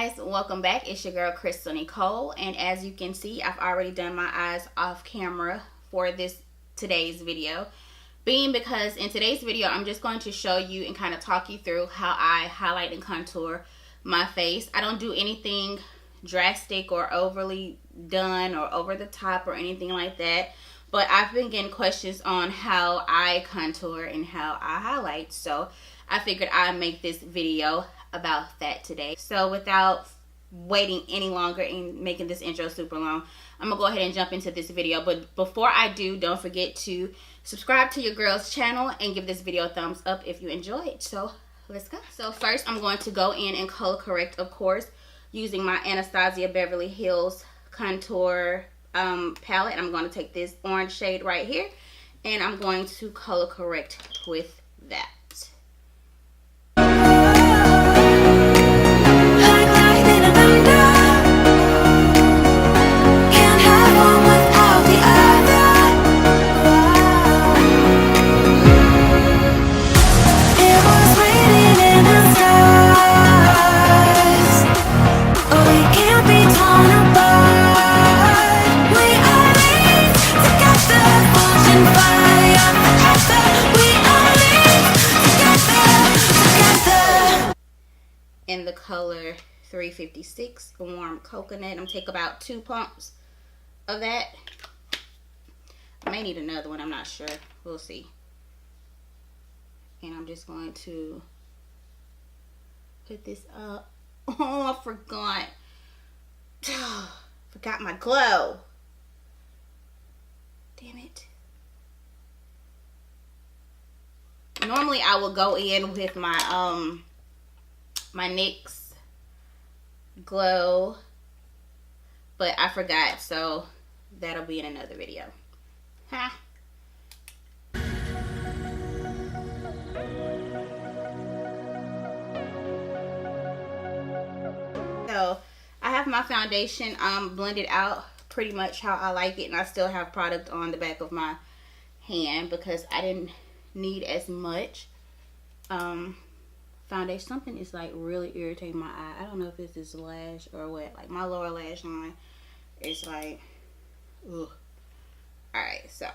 guys, welcome back. It's your girl Krystal Nykole, and as you can see, I've already done my eyes off camera for today's video, because in today's video I'm just going to show you and kind of talk you through how I highlight and contour my face. I don't do anything drastic or overly done or over the top or anything like that, but I've been getting questions on how I contour and how I highlight, so I figured I'd make this video about that today. So without waiting any longer and making this intro super long, I'm gonna go ahead and jump into this video. But before I do, don't forget to subscribe to your girl's channel and give this video a thumbs up if you enjoy it. So let's go. So first I'm going to go in and color correct, of course, using my Anastasia Beverly Hills contour palette. I'm going to take this orange shade right here and I'm going to color correct with that. In the color 356, warm coconut. I'm gonna take about 2 pumps of that. I may need another one, I'm not sure, we'll see. And I'm just going to put this up. Oh, I forgot. Forgot my glow. Damn it. Normally I will go in with my my NYX glow, but I forgot, so that'll be in another video. Ha. So I have my foundation blended out pretty much how I like it, and I still have product on the back of my hand because I didn't need as much foundation. Something is like really irritating my eye. I don't know if it's this lash or what. Like my lower lash line is like, ugh. Alright, so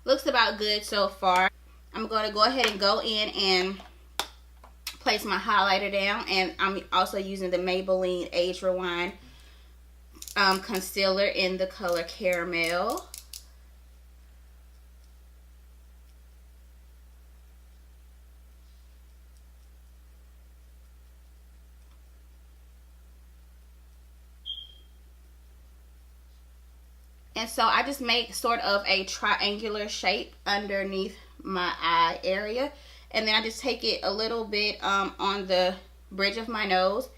looks about good so far. I'm going to go ahead and go in and place my highlighter down, and I'm also using the Maybelline Age Rewind concealer in the color Caramel. And so I just make sort of a triangular shape underneath my eye area. And then I just take it a little bit on the bridge of my nose.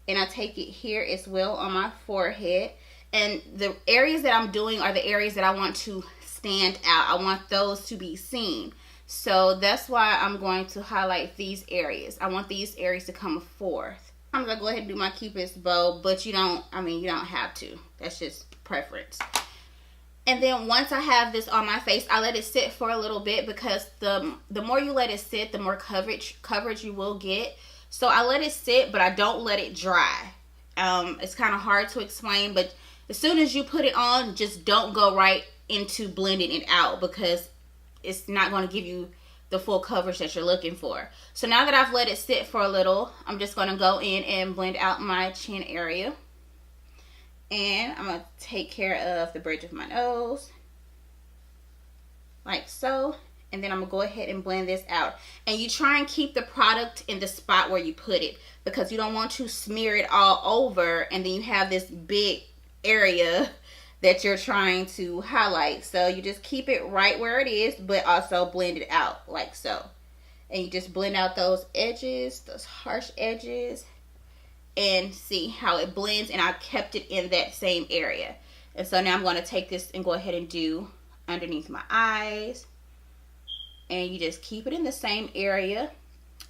And I take it here as well on my forehead. And the areas that I'm doing are the areas that I want to stand out. I want those to be seen. So that's why I'm going to highlight these areas. I want these areas to come forth. I'm going to go ahead and do my Cupid's bow, but you don't have to. That's just preference. And then once I have this on my face, I let it sit for a little bit, because the more you let it sit, the more coverage you will get. So I let it sit, but I don't let it dry. It's kind of hard to explain, but as soon as you put it on, just don't go right into blending it out, because it's not going to give you the full coverage that you're looking for. So now that I've let it sit for a little, I'm just going to go in and blend out my chin area. And I'm going to take care of the bridge of my nose, like so. And then I'm going to go ahead and blend this out. And you try and keep the product in the spot where you put it, because you don't want to smear it all over and then you have this big area that you're trying to highlight. So you just keep it right where it is, but also blend it out like so. And you just blend out those edges, those harsh edges. And see how it blends, and I kept it in that same area. And so now I'm going to take this and go ahead and do underneath my eyes, and you just keep it in the same area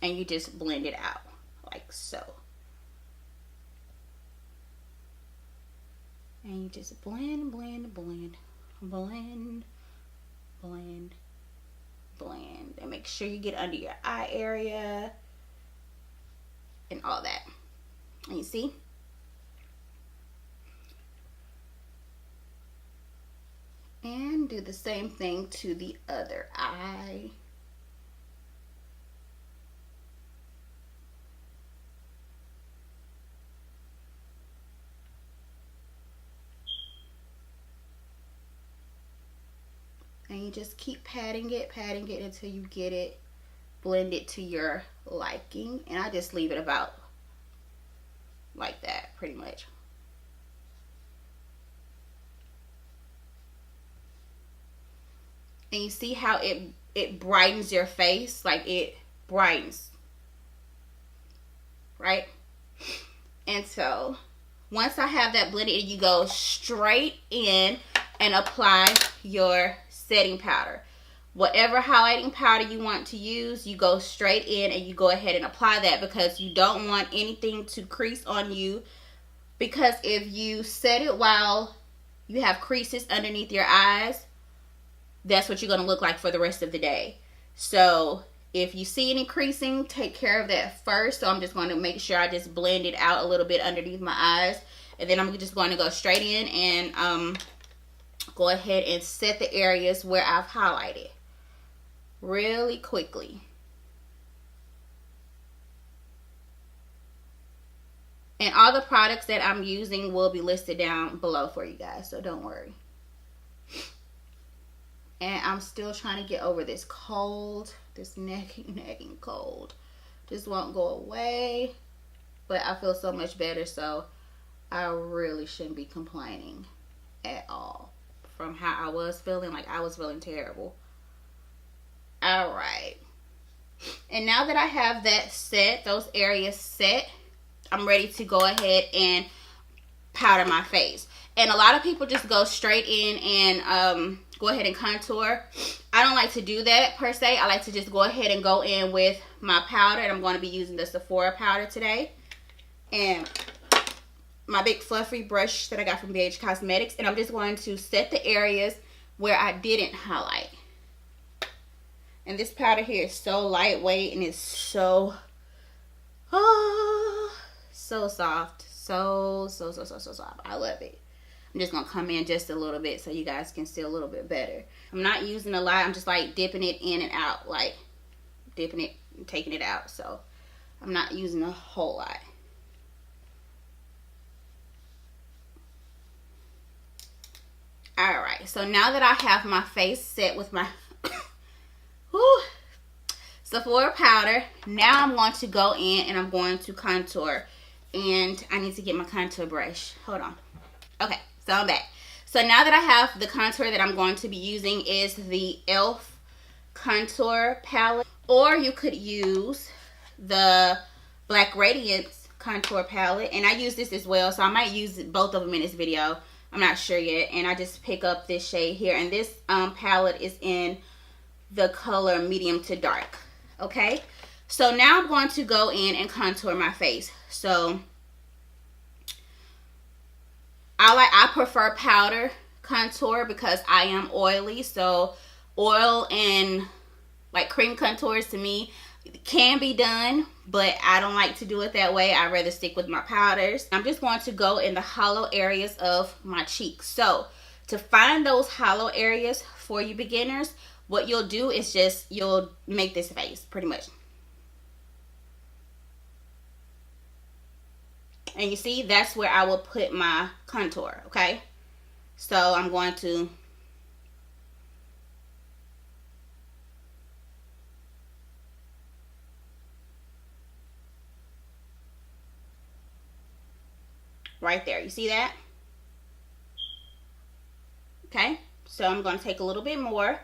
and you just blend it out like so. And you just blend, blend, blend, blend, blend, blend, and make sure you get under your eye area and all that. You see? And do the same thing to the other eye. And you just keep patting it until you get it blended to your liking. And I just leave it about like that, pretty much. And you see how it brightens your face? Like it brightens, right? And so once I have that blended, you go straight in and apply your setting powder. Whatever highlighting powder you want to use, you go straight in and you go ahead and apply that, because you don't want anything to crease on you. Because if you set it while you have creases underneath your eyes, that's what you're going to look like for the rest of the day. So if you see any creasing, take care of that first. So I'm just going to make sure I just blend it out a little bit underneath my eyes. And then I'm just going to go straight in and go ahead and set the areas where I've highlighted really quickly. And all the products that I'm using will be listed down below for you guys, so don't worry. And I'm still trying to get over this cold, this nagging cold. Just won't go away, but I feel so much better, so I really shouldn't be complaining at all from how I was feeling. Like, I was feeling terrible. All right. And now that I have that set, those areas set, I'm ready to go ahead and powder my face. And a lot of people just go straight in and go ahead and contour. I don't like to do that per se. I like to just go ahead and go in with my powder. And I'm going to be using the Sephora powder today. And my big fluffy brush that I got from BH Cosmetics. And I'm just going to set the areas where I didn't highlight. And this powder here is so lightweight and it's so so soft. So soft. I love it. I'm just going to come in just a little bit so you guys can see a little bit better. I'm not using a lot. I'm just like dipping it in and out. Like dipping it and taking it out. So I'm not using a whole lot. Alright. So now that I have my face set with my Sephora powder, now I'm going to go in and I'm going to contour. And I need to get my contour brush. Hold on. Okay, so I'm back. So now that I have the contour that I'm going to be using is the e.l.f. contour palette. Or you could use the Black Radiance contour palette. And I use this as well, so I might use both of them in this video. I'm not sure yet. And I just pick up this shade here. And this palette is in the color medium to dark. Okay, so now I'm going to go in and contour my face. So I prefer powder contour because I am oily. So oil and like cream contours to me can be done, but I don't like to do it that way. I'd rather stick with my powders. I'm just going to go in the hollow areas of my cheeks. So to find those hollow areas for you beginners, what you'll do is just, you'll make this face pretty much. And you see, that's where I will put my contour, okay? So I'm going to right there. You see that? Okay, so I'm going to take a little bit more.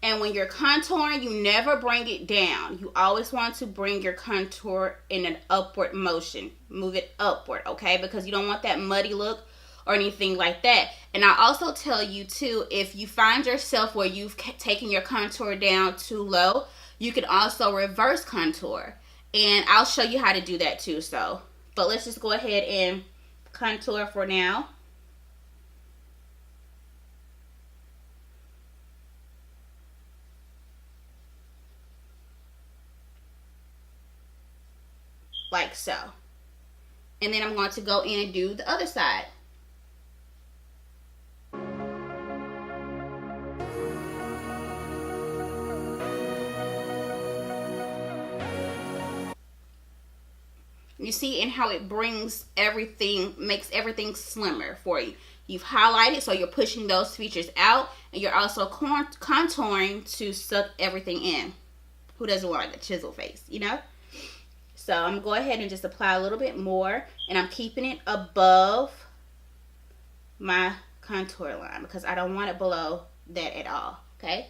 And when you're contouring, you never bring it down. You always want to bring your contour in an upward motion. Move it upward, okay? Because you don't want that muddy look or anything like that. And I also tell you too, if you find yourself where you've taken your contour down too low, you can also reverse contour. And I'll show you how to do that too. So, but let's just go ahead and contour for now. Like so. And then I'm going to go in and do the other side. You see, and how it brings everything, makes everything slimmer for you. You've highlighted, so you're pushing those features out, and you're also contouring to suck everything in. Who doesn't want a chisel face, you know? So I'm going to go ahead and just apply a little bit more, and I'm keeping it above my contour line because I don't want it below that at all, okay?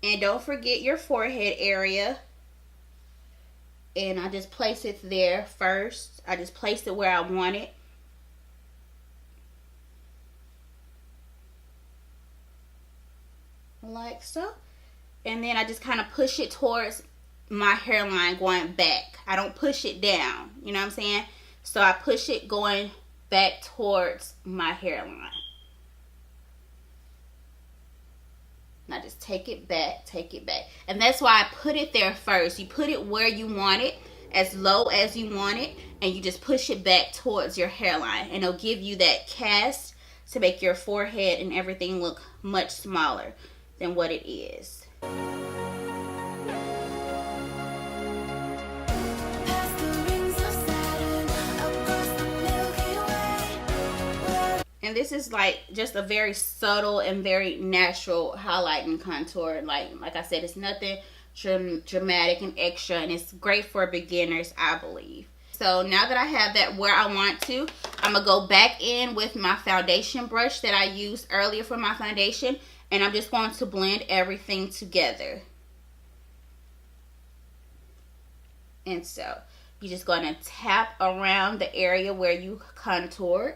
And don't forget your forehead area. And I just place it there first. I just placed it where I want it. Like so. And then I just kind of push it towards my hairline going back. I don't push it down. You know what I'm saying? So I push it going back towards my hairline. Now just take it back, take it back. And that's why I put it there first. You put it where you want it, as low as you want it, and you just push it back towards your hairline. And it'll give you that cast to make your forehead and everything look much smaller than what it is. And this is like just a very subtle and very natural highlight and contour. Like I said, it's nothing dramatic and extra, and it's great for beginners, I believe. So now that I have that where I want to, I'm going to go back in with my foundation brush that I used earlier for my foundation, and I'm just going to blend everything together. And so you're just going to tap around the area where you contoured.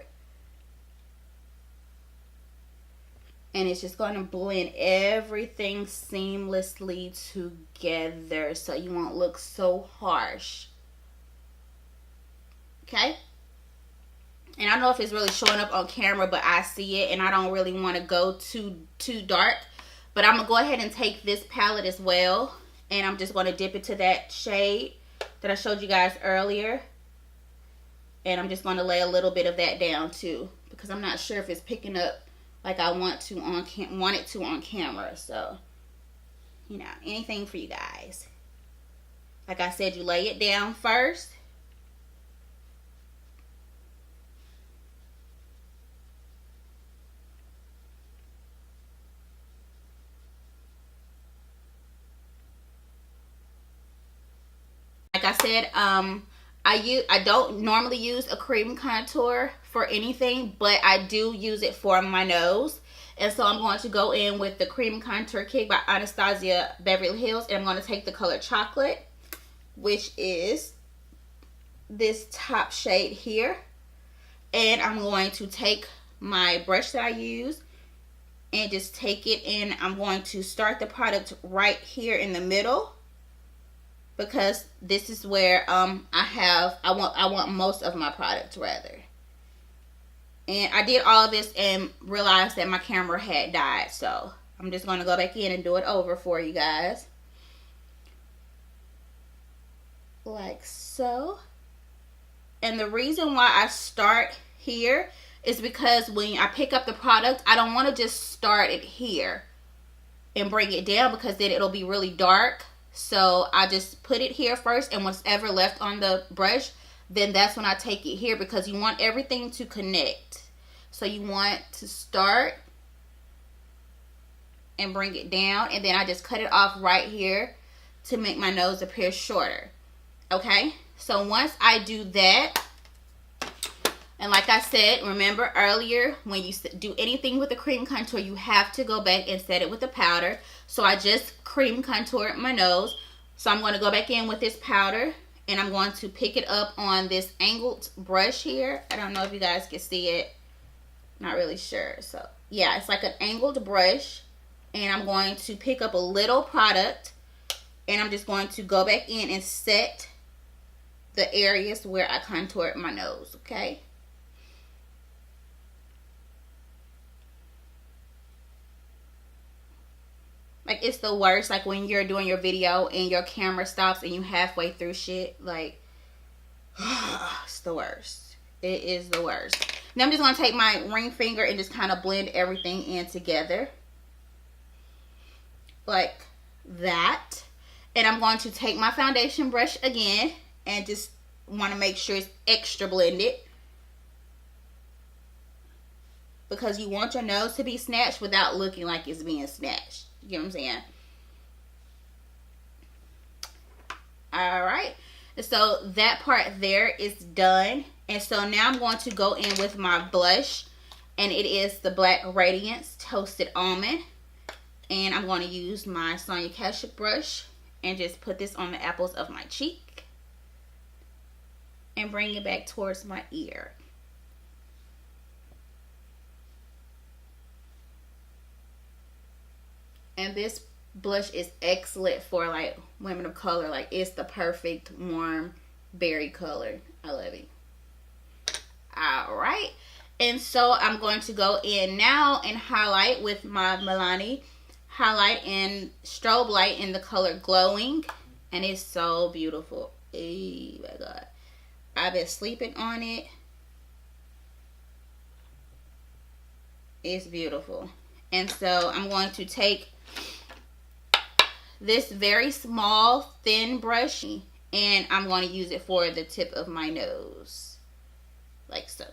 And it's just going to blend everything seamlessly together so you won't look so harsh. Okay? And I don't know if it's really showing up on camera, but I see it, and I don't really want to go too dark. But I'm going to go ahead and take this palette as well, and I'm just going to dip it to that shade that I showed you guys earlier. And I'm just going to lay a little bit of that down too, because I'm not sure if it's picking up like I want it to on camera. So, you know, anything for you guys. Like I said, you lay it down first. Like I said, I don't normally use a cream contour for anything, but I do use it for my nose. And so I'm going to go in with the Cream Contour Kit by Anastasia Beverly Hills, and I'm going to take the color Chocolate, which is this top shade here. And I'm going to take my brush that I use and just take it, and I'm going to start the product right here in the middle, because this is where I want most of my product rather. And I did all of this and realized that my camera had died, so I'm just going to go back in and do it over for you guys. Like so. And the reason why I start here is because when I pick up the product, I don't want to just start it here and bring it down, because then it'll be really dark. So I just put it here first, and what's ever left on the brush, then that's when I take it here, because you want everything to connect. So you want to start and bring it down, and then I just cut it off right here to make my nose appear shorter. Okay, so once I do that, and like I said, remember earlier, when you do anything with a cream contour, you have to go back and set it with the powder. So I just cream contoured my nose. So I'm going to go back in with this powder, and I'm going to pick it up on this angled brush here. I don't know if you guys can see it. Not really sure. So yeah, it's like an angled brush, and I'm going to pick up a little product, and I'm just going to go back in and set the areas where I contoured my nose. Okay. Like, it's the worst. Like, when you're doing your video and your camera stops and you halfway through shit. Like, it's the worst. It is the worst. Now, I'm just going to take my ring finger and just kind of blend everything in together. Like that. And I'm going to take my foundation brush again and just want to make sure it's extra blended. Because you want your nose to be snatched without looking like it's being snatched. You know what I'm saying? Alright. So that part there is done. And so now I'm going to go in with my blush. And it is the Black Radiance Toasted Almond. And I'm going to use my Sonia Kashuk brush. And just put this on the apples of my cheek. And bring it back towards my ear. And this blush is excellent for like women of color. Like, it's the perfect warm berry color. I love it. Alright. And so I'm going to go in now and highlight with my Milani highlight and strobe light in the color Glowing. And it's so beautiful. Oh my god. I've been sleeping on it. It's beautiful. And so I'm going to take this very small thin brush and I'm going to use it for the tip of my nose, like so,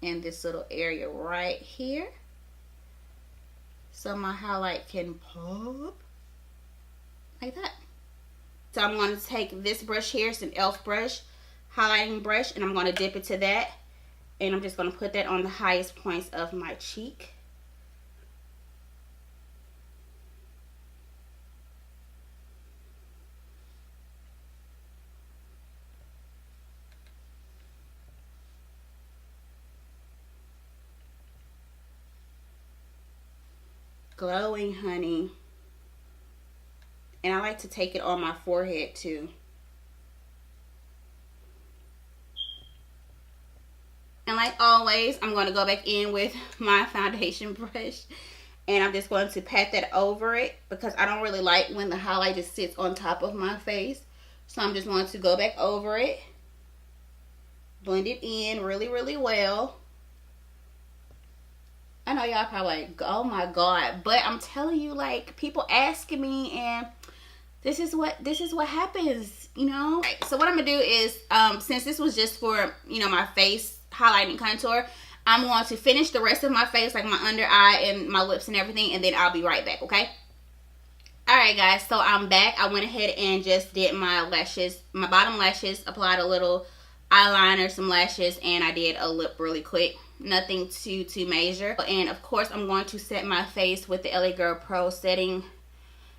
and this little area right here, so my highlight can pop like that. So I'm going to take this brush here, it's an e.l.f. brush, highlighting brush, and I'm going to dip into that, and I'm just going to put that on the highest points of my cheek. Glowing, honey. And I like to take it on my forehead too. And like always, I'm going to go back in with my foundation brush. And I'm just going to pat that over it, because I don't really like when the highlight just sits on top of my face. So I'm just going to go back over it. Blend it in really, really well. I know y'all probably like, oh my god, but I'm telling you, like, people asking me, and this is what happens, you know. Right, so what I'm gonna do is, since this was just for, you know, my face highlight and contour, I'm going to finish the rest of my face, like my under eye and my lips and everything, and then I'll be right back, okay? Alright guys, so I'm back. I went ahead and just did my lashes, my bottom lashes, applied a little eyeliner, some lashes, and I did a lip really quick. Nothing too major. And of course I'm going to set my face with the LA Girl Pro setting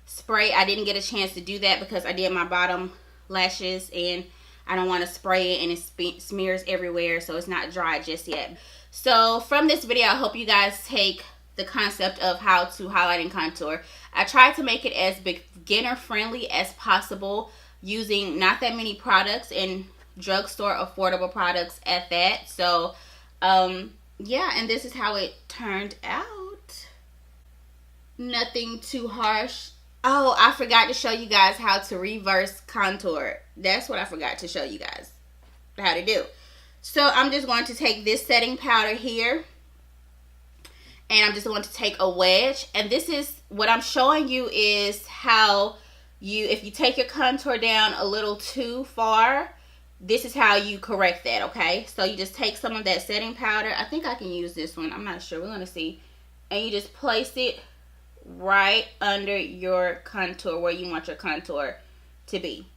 spray. I didn't get a chance to do that because I did my bottom lashes and I don't want to spray it and it smears everywhere, so it's not dry just yet. So from this video, I hope you guys take the concept of how to highlight and contour. I tried to make it as beginner friendly as possible, using not that many products and drugstore affordable products at that. So yeah, and this is how it turned out. Nothing too harsh. Oh, I forgot to show you guys how to reverse contour. That's what I forgot to show you guys how to do. So I'm just going to take this setting powder here, and I'm just going to take a wedge, and this is what I'm showing you is how you, if you take your contour down a little too far, this is how you correct that, okay? So you just take some of that setting powder. I think I can use this one. I'm not sure. We're going to see. And you just place it right under your contour, where you want your contour to be.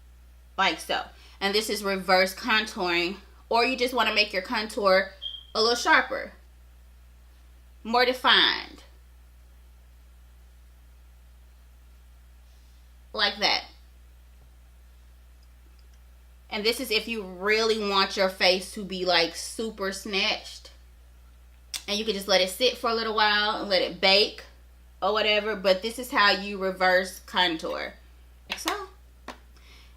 Like so. And this is reverse contouring. Or you just want to make your contour a little sharper, more defined. Like that. And this is if you really want your face to be like super snatched. And you can just let it sit for a little while and let it bake or whatever. But this is how you reverse contour. Like so.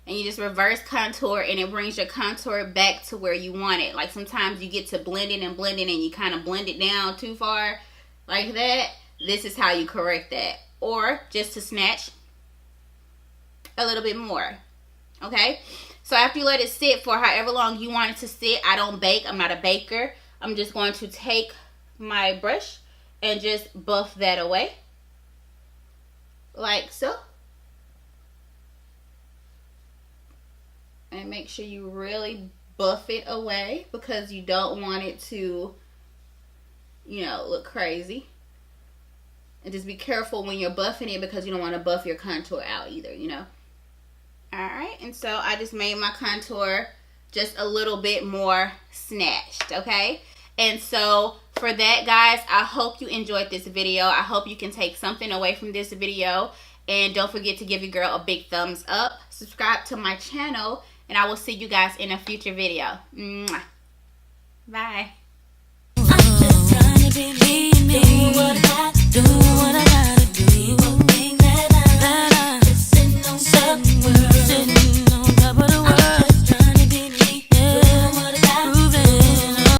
And you just reverse contour, and it brings your contour back to where you want it. Like sometimes you get to blending and you kind of blend it down too far like that. this is how you correct that. Or just to snatch a little bit more. Okay? So after you let it sit for however long you want it to sit, I don't bake. I'm not a baker. I'm just going to take my brush and just buff that away. Like so. And make sure you really buff it away because you don't want it to, you know, look crazy. And just be careful when you're buffing it because you don't want to buff your contour out either, you know. Alright, and so I just made my contour just a little bit more snatched, okay? And so for that, guys, I hope you enjoyed this video. I hope you can take something away from this video. And don't forget to give your girl a big thumbs up. Subscribe to my channel. And I will see you guys in a future video. Mwah.